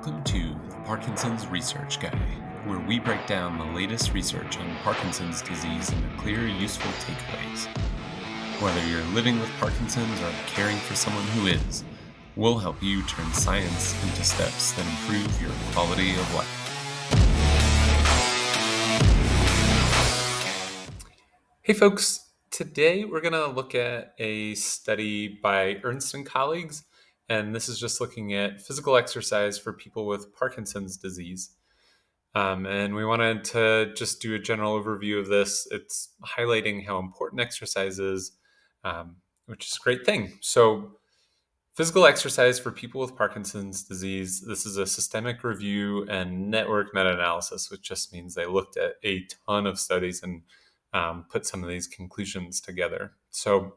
Welcome to the Parkinson's Research Guy, where we break down the latest research on Parkinson's disease into clear, useful takeaways. Whether you're living with Parkinson's or caring for someone who is, we'll help you turn science into steps that improve your quality of life. Hey folks, today we're going to look at a study by Ernst and colleagues, and this is just looking at physical exercise for people with Parkinson's disease. And we wanted to just do a general overview of this. It's highlighting how important exercise is, which is a great thing. So physical exercise for people with Parkinson's disease, this is a systemic review and network meta-analysis, which just means they looked at a ton of studies and put some of these conclusions together. So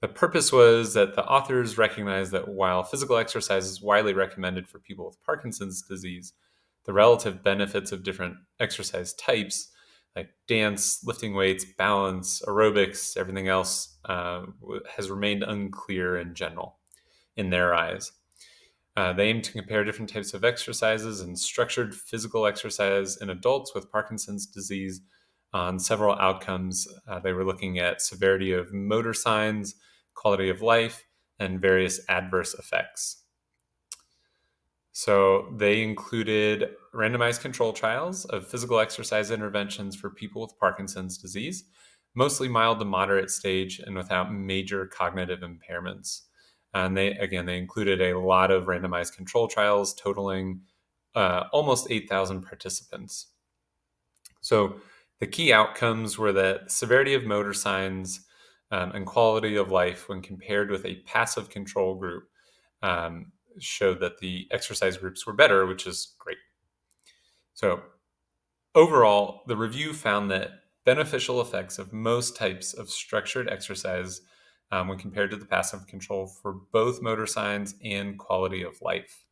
the purpose was that the authors recognized that while physical exercise is widely recommended for people with Parkinson's disease, the relative benefits of different exercise types, like dance, lifting weights, balance, aerobics, everything else, has remained unclear in general in their eyes. They aim to compare different types of exercises and structured physical exercise in adults with Parkinson's disease on several outcomes. They were looking at severity of motor signs, quality of life, and various adverse effects. So they included randomized control trials of physical exercise interventions for people with Parkinson's disease, mostly mild to moderate stage and without major cognitive impairments. And they included a lot of randomized control trials totaling almost 8,000 participants. So the key outcomes were that severity of motor signs and quality of life when compared with a passive control group showed that the exercise groups were better, which is great. So overall, the review found that beneficial effects of most types of structured exercise when compared to the passive control for both motor signs and quality of life.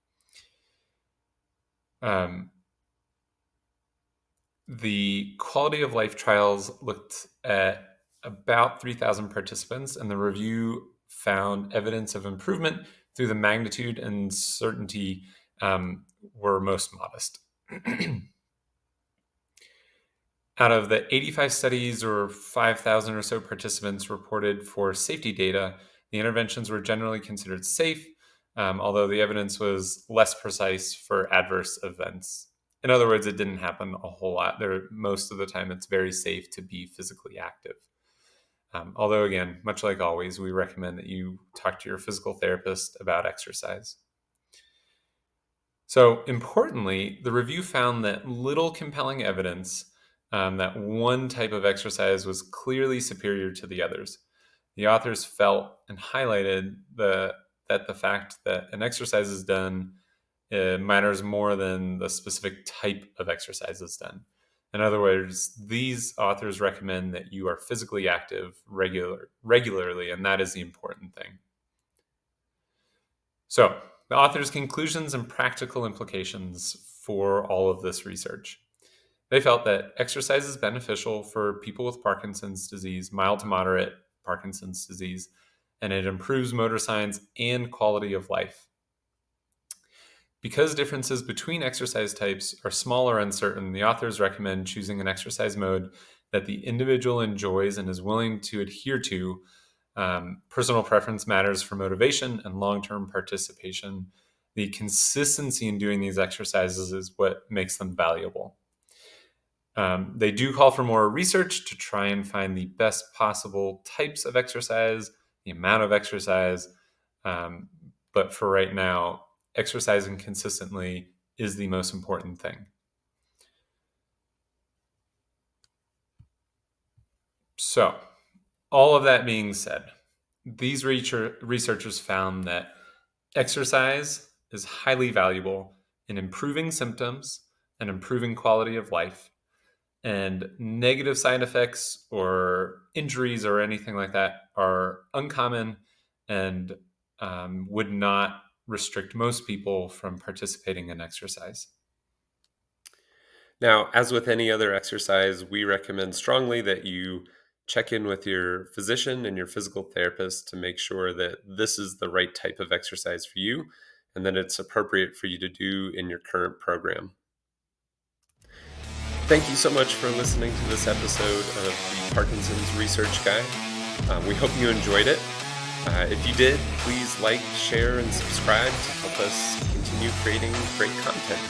The quality of life trials looked at about 3,000 participants, and the review found evidence of improvement through the magnitude and certainty were most modest. Out of the 85 studies or 5,000 or so participants reported for safety data, the interventions were generally considered safe, although the evidence was less precise for adverse events. In other words, it didn't happen a whole lot. Most of the time, it's very safe to be physically active. Although, again, much like always, we recommend that you talk to your physical therapist about exercise. So, importantly, the review found that little compelling evidence that one type of exercise was clearly superior to the others. The authors felt and highlighted that the fact that an exercise is done matters more than the specific type of exercise is done. In other words, these authors recommend that you are physically active regularly, and that is the important thing. So, the authors' conclusions and practical implications for all of this research. They felt that exercise is beneficial for people with Parkinson's disease, mild to moderate Parkinson's disease, and it improves motor signs and quality of life. Because differences between exercise types are small or uncertain, the authors recommend choosing an exercise mode that the individual enjoys and is willing to adhere to. Personal preference matters for motivation and long-term participation. The consistency in doing these exercises is what makes them valuable. They do call for more research to try and find the best possible types of exercise, the amount of exercise, but for right now, exercising consistently is the most important thing. So, all of that being said, these researchers found that exercise is highly valuable in improving symptoms and improving quality of life. And negative side effects or injuries or anything like that are uncommon and would not restrict most people from participating in exercise. Now, as with any other exercise, we recommend strongly that you check in with your physician and your physical therapist to make sure that this is the right type of exercise for you and that it's appropriate for you to do in your current program. Thank you so much for listening to this episode of the Parkinson's Research Guide. We hope you enjoyed it. If you did, please like, share, and subscribe to help us continue creating great content.